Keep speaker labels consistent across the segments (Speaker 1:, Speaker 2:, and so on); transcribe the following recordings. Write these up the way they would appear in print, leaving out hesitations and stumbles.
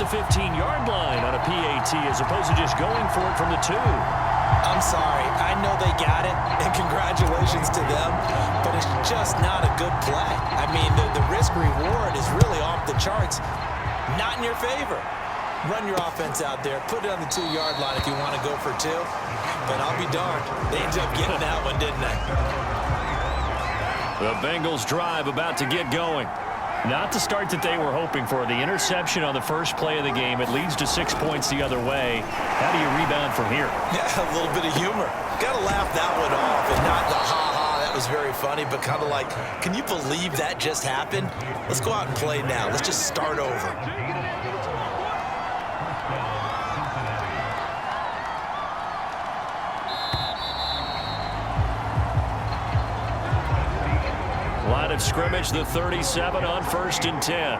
Speaker 1: the 15-yard line on a PAT as opposed to just going for it from the 2.
Speaker 2: I'm sorry. I know they got it, and congratulations to them, but it's just not a good play. I mean, the risk-reward is really off the charts. Not in your favor. Run your offense out there. Put it on the 2-yard line if you want to go for 2. But I'll be darned. They ended up getting that one, didn't they?
Speaker 1: The Bengals drive about to get going. Not the start that they were hoping for. The interception on the first play of the game. It leads to 6 points the other way. How do you rebound from here?
Speaker 2: Yeah, a little bit of humor. Got to laugh that one off and not the ha-ha. That was very funny, but kind of like, can you believe that just happened? Let's go out and play now. Let's just start over.
Speaker 1: Line of scrimmage, the 37 on 1st and 10.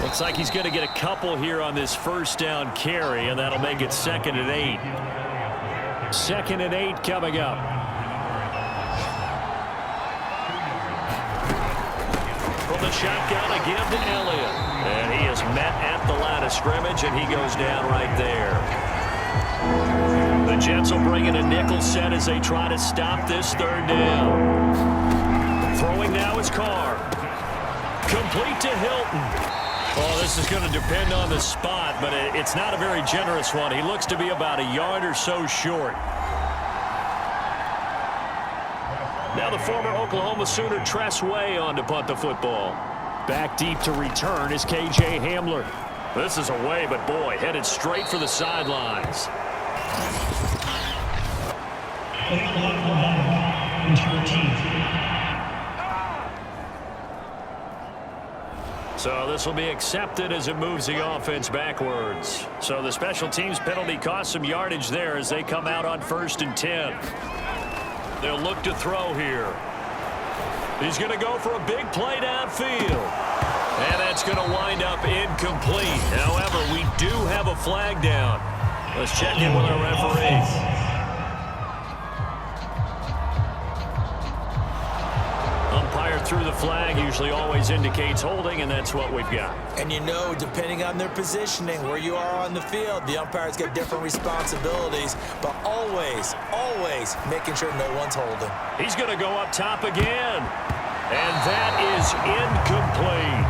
Speaker 1: Looks like he's going to get a couple here on this first down carry, and that'll make it 2nd and 8. 2nd and 8 coming up. From the shotgun again to Elliott. And he is met at the line of scrimmage, and he goes down right there. The Jets will bring in a nickel set as they try to stop this 3rd down. Throwing now is Carr. Complete to Hilton. Oh, this is going to depend on the spot, but it's not a very generous one. He looks to be about a yard or so short. Now the former Oklahoma Sooner Tress Way on to punt the football. Back deep to return is K.J. Hamler. This is away, but boy, headed straight for the sidelines. So this will be accepted as it moves the offense backwards. So the special teams penalty cost some yardage there as they come out on 1st and 10. They'll look to throw here. He's going to go for a big play downfield. And that's going to wind up incomplete. However, we do have a flag down. Let's check in with our referee. Umpire through the flag usually always indicates holding, and that's what we've got.
Speaker 2: And you know, depending on their positioning, where you are on the field, the umpires get different responsibilities, but always, always making sure no one's holding.
Speaker 1: He's going to go up top again, and that is incomplete.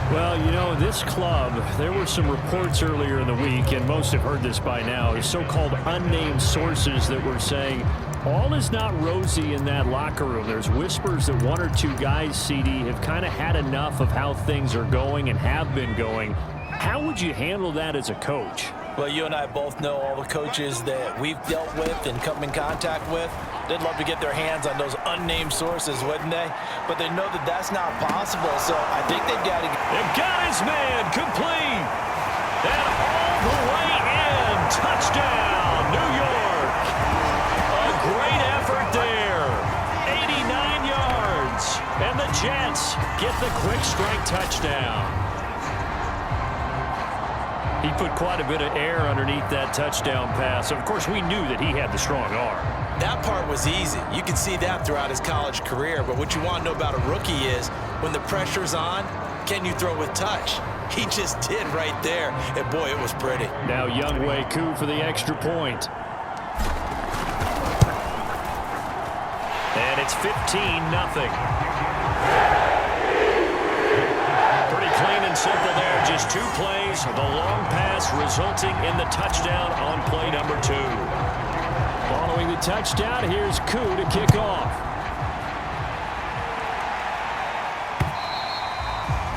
Speaker 1: Well, you know, this club, there were some reports earlier in the week, and most have heard this by now, so-called unnamed sources that were saying all is not rosy in that locker room. There's whispers that 1 or 2 guys, CD, have kind of had enough of how things are going and have been going. How would you handle that as a coach?
Speaker 2: Well, you and I both know all the coaches that we've dealt with and come in contact with. They'd love to get their hands on those unnamed sources, wouldn't they? But they know that that's not possible, so I think they've got to...
Speaker 1: They've got his man complete. And all the way in. Touchdown, New York. A great effort there. 89 yards. And the Jets get the quick strike touchdown. He put quite a bit of air underneath that touchdown pass. Of course, we knew that he had the strong arm.
Speaker 2: That part was easy. You can see that throughout his college career. But what you want to know about a rookie is when the pressure's on, can you throw with touch? He just did right there. And, boy, it was pretty.
Speaker 1: Now Younghoe Koo for the extra point. And it's 15-0. Pretty clean and simple there. Just 2 plays. The long pass resulting in the touchdown on play number 2. Following the touchdown, here's Koo to kick off.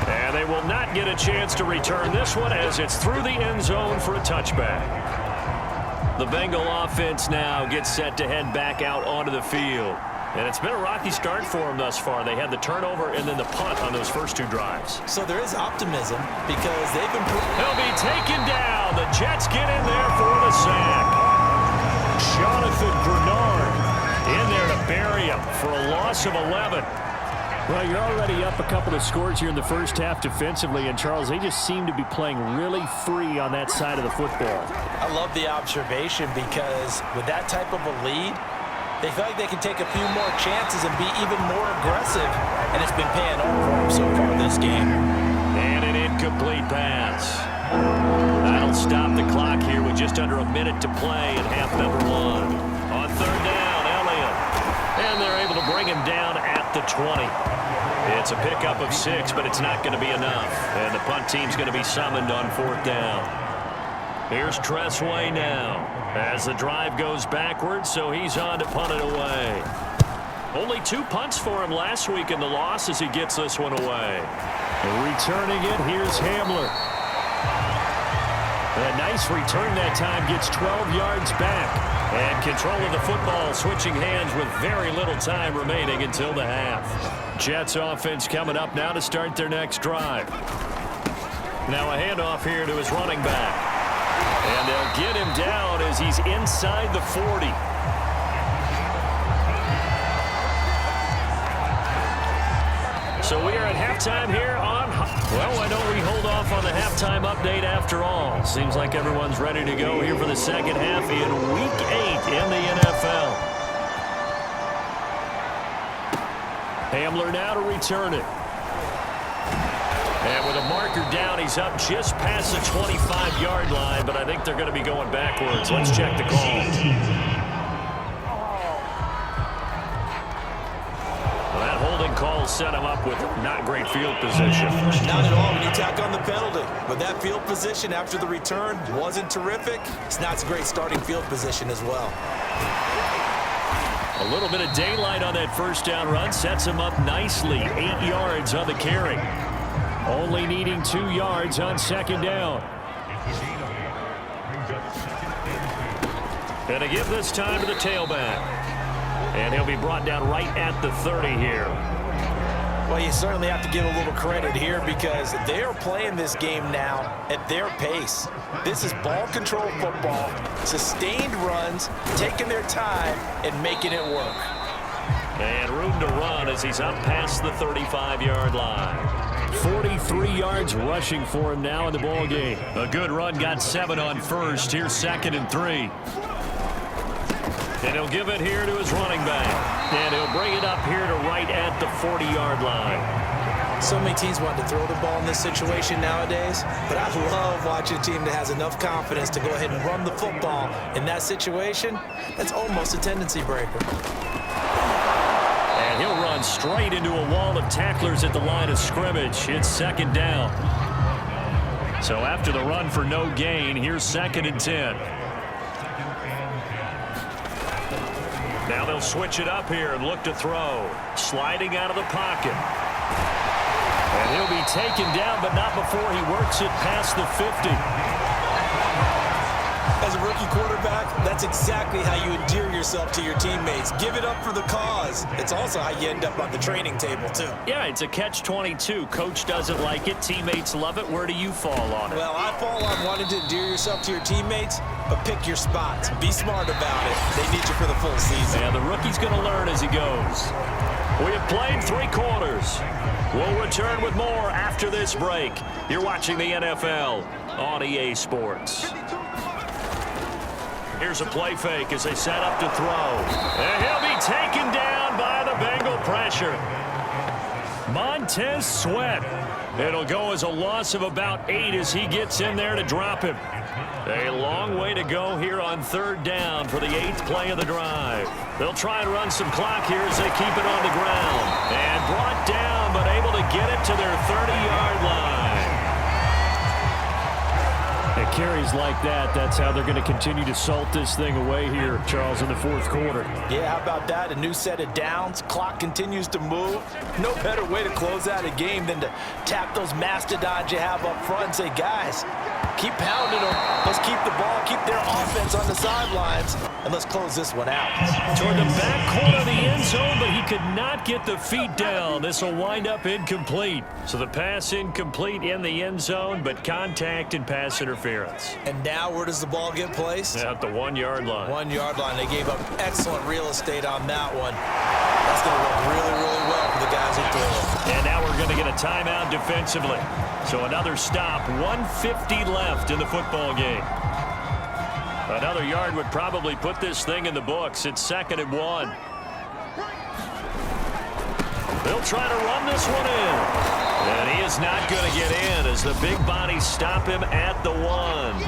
Speaker 1: And they will not get a chance to return this one as it's through the end zone for a touchback. The Bengal offense now gets set to head back out onto the field. And it's been a rocky start for them thus far. They had the turnover and then the punt on those first 2 drives.
Speaker 2: So there is optimism because they've been...
Speaker 1: He'll be taken down. The Jets get in there for the sack. Jonathan Bernard in there to bury him for a loss of 11. Well, you're already up a couple of scores here in the first half defensively, and Charles, they just seem to be playing really free on that side of the football.
Speaker 2: I love the observation because with that type of a lead, They feel like they can take a few more chances and be even more aggressive, and it's been paying off for them so far this game.
Speaker 1: And an incomplete pass. That'll stop the clock here with just under a minute to play in half number 1. On third down, Elliott. And they're able to bring him down at the 20. It's a pickup of 6, but it's not going to be enough. And the punt team's going to be summoned on fourth down. Here's Tressway now as the drive goes backwards, so he's on to punt it away. Only 2 punts for him last week in the loss as he gets this one away. Returning it, here's Hamler. A nice return that time, gets 12 yards back. And control of the football switching hands with very little time remaining until the half. Jets offense coming up now to start their next drive. Now a handoff here to his running back. And they'll get him down as he's inside the 40. So we are at halftime here on... Well, why don't we hold off on the halftime update after all? Seems like everyone's ready to go here for the second half in Week 8 in the NFL. Hamler now to return it. And with a marker down, he's up just past the 25-yard line, but I think they're going to be going backwards. Let's check the call. Call set him up with not great field position.
Speaker 2: Not at all when you tack on the penalty. But that field position after the return wasn't terrific. It's not a great starting field position as well.
Speaker 1: A little bit of daylight on that first down run sets him up nicely. 8 yards on the carry. Only needing 2 yards on second down. And a give this time to the tailback. And he'll be brought down right at the 30 here.
Speaker 2: Well, you certainly have to give a little credit here because they're playing this game now at their pace. This is ball control football, sustained runs, taking their time and making it work.
Speaker 1: And room to run as he's up past the 35-yard line. 43 yards rushing for him now in the ball game. A good run, got 7 on first. Here's 2nd and 3. And he'll give it here to his running back. And he'll bring it up here to right at the 40-yard line.
Speaker 2: So many teams want to throw the ball in this situation nowadays, but I love watching a team that has enough confidence to go ahead and run the football. In that situation, that's almost a tendency breaker.
Speaker 1: And he'll run straight into a wall of tacklers at the line of scrimmage. It's 2nd down. So after the run for no gain, here's 2nd and 10. Now they'll switch it up here and look to throw. Sliding out of the pocket. And he'll be taken down, but not before he works it past the 50.
Speaker 2: As a rookie quarterback, that's exactly how you endear yourself to your teammates. Give it up for the cause. It's also how you end up on the training table, too.
Speaker 1: Yeah, it's a catch-22. Coach doesn't like it. Teammates love it. Where do you fall on it?
Speaker 2: Well, I fall on wanting to endear yourself to your teammates, but pick your spots. Be smart about it. They need you for the full season.
Speaker 1: And the rookie's going to learn as he goes. We have played 3 quarters. We'll return with more after this break. You're watching the NFL on EA Sports. Here's a play fake as they set up to throw. And he'll be taken down by the Bengal pressure. Montez Sweat. It'll go as a loss of about 8 as he gets in there to drop him. A long way to go here on 3rd down for the 8th play of the drive. They'll try and run some clock here as they keep it on the ground. And brought down, but able to get it to their 30-yard line. At carries like that, that's how they're going to continue to salt this thing away here, Charles, in the 4th quarter.
Speaker 2: Yeah, how about that? A new set of downs. Clock continues to move. No better way to close out a game than to tap those mastodons you have up front and say, guys, keep pounding them. Let's keep the ball, keep their offense on the sidelines, and let's close this one out.
Speaker 1: Toward the back corner of the end zone, but he could not get the feet down. This will wind up incomplete. So the pass incomplete in the end zone, but contact and pass interference.
Speaker 2: And now where does the ball get placed?
Speaker 1: At the 1-yard line.
Speaker 2: 1-yard line. They gave up excellent real estate on that one. That's going to work really, really well for the guys who threw it.
Speaker 1: And now we're going to get a timeout defensively. So another stop. 1:50 left in the football game. Another yard would probably put this thing in the books. It's 2nd and 1. They'll try to run this one in. And he is not going to get in as the big bodies stop him at the 1.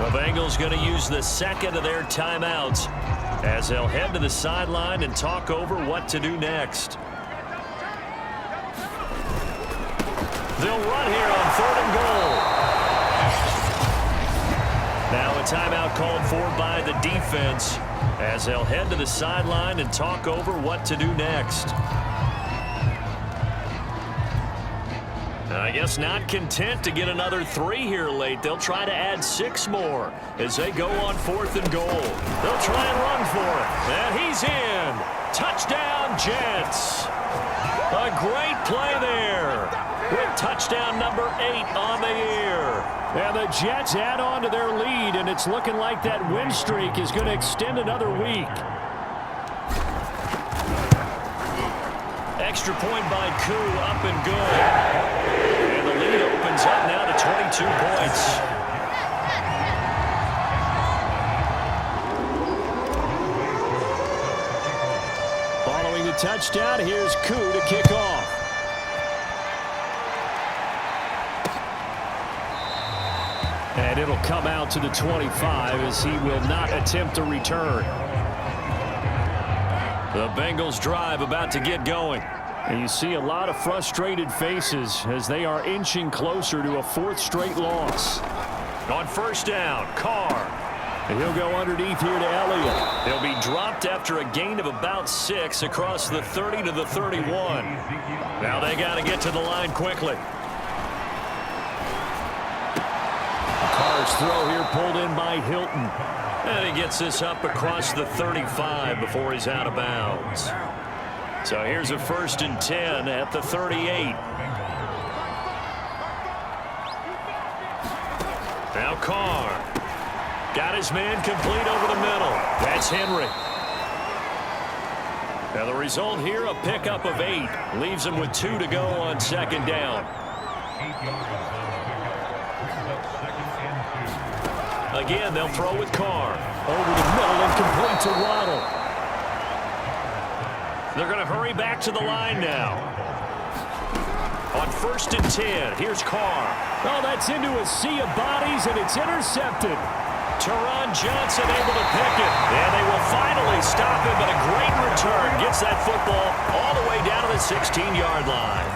Speaker 1: The Bengals going to use the second of their timeouts as they'll head to the sideline and talk over what to do next. They'll run here on 3rd and goal. Now a timeout called for by the defense as they'll head to the sideline and talk over what to do next. I guess not content to get another 3 here late. They'll try to add 6 more as they go on 4th and goal. They'll try and run for it. And he's in. Touchdown, Jets. A great play there with touchdown number 8 on the year. And the Jets add on to their lead, and it's looking like that win streak is going to extend another week. Extra point by Koo, up and good. And the lead opens up now to 22 points. Following the touchdown, here's Koo to kick off. And it'll come out to the 25 as he will not attempt to return. The Bengals drive about to get going. And you see a lot of frustrated faces as they are inching closer to a 4th straight loss. On 1st down, Carr. And he'll go underneath here to Elliott. He'll be dropped after a gain of about 6 across the 30 to the 31. Now they got to get to the line quickly. Carr's throw here pulled in by Hilton. And he gets this up across the 35 before he's out of bounds. So here's a 1st and 10 at the 38. Now Carr. Got his man complete over the middle. That's Henry. Now the result here, a pickup of 8. Leaves him with 2 to go on 2nd down. Again, they'll throw with Carr. Over the middle and complete to Waddle. They're going to hurry back to the line now. On 1st and 10, here's Carr. Oh, that's into a sea of bodies, and it's intercepted. Teron Johnson able to pick it. And they will finally stop him, but a great return. Gets that football all the way down to the 16-yard line.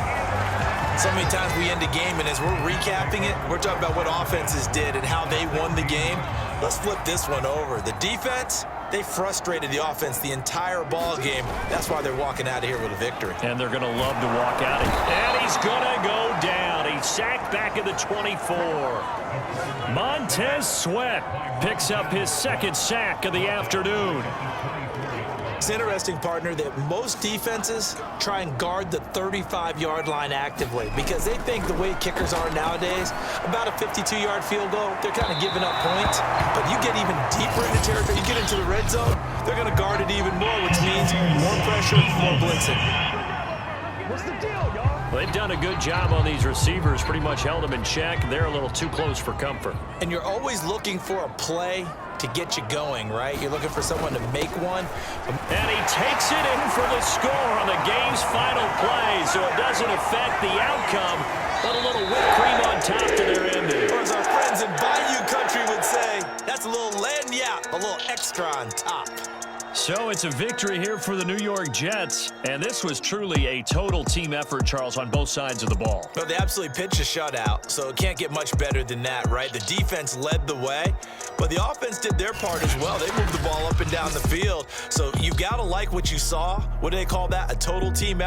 Speaker 2: So many times we end a game, and as we're recapping it, we're talking about what offenses did and how they won the game. Let's flip this one over. The defense, they frustrated the offense the entire ball game. That's why they're walking out of here with a victory.
Speaker 1: And they're going to love to walk out of here. And he's going to go down. He's sacked back at the 24. Montez Sweat picks up his 2nd sack of the afternoon.
Speaker 2: It's interesting, partner, that most defenses try and guard the 35-yard line actively because they think the way kickers are nowadays, about a 52-yard field goal, they're kind of giving up points. But you get even deeper into territory, you get into the red zone, they're going to guard it even more, which means more pressure, more blitzing.
Speaker 3: What's the deal, y'all?
Speaker 1: They've done a good job on these receivers, pretty much held them in check. They're a little too close for comfort.
Speaker 2: And you're always looking for a play to get you going, right? You're looking for someone to make one.
Speaker 1: And he takes it in for the score on the game's final play, so it doesn't affect the outcome, but a little whipped cream on top to their ending.
Speaker 2: Or as our friends in Bayou Country would say, that's a little lagniappe, a little extra on top.
Speaker 1: So it's a victory here for the New York Jets, and this was truly a total team effort, Charles, on both sides of the ball.
Speaker 2: Well, they absolutely pitched a shutout, so it can't get much better than that, right? The defense led the way, but the offense did their part as well. They moved the ball up and down the field, so you've got to like what you saw. What do they call that? A total team effort.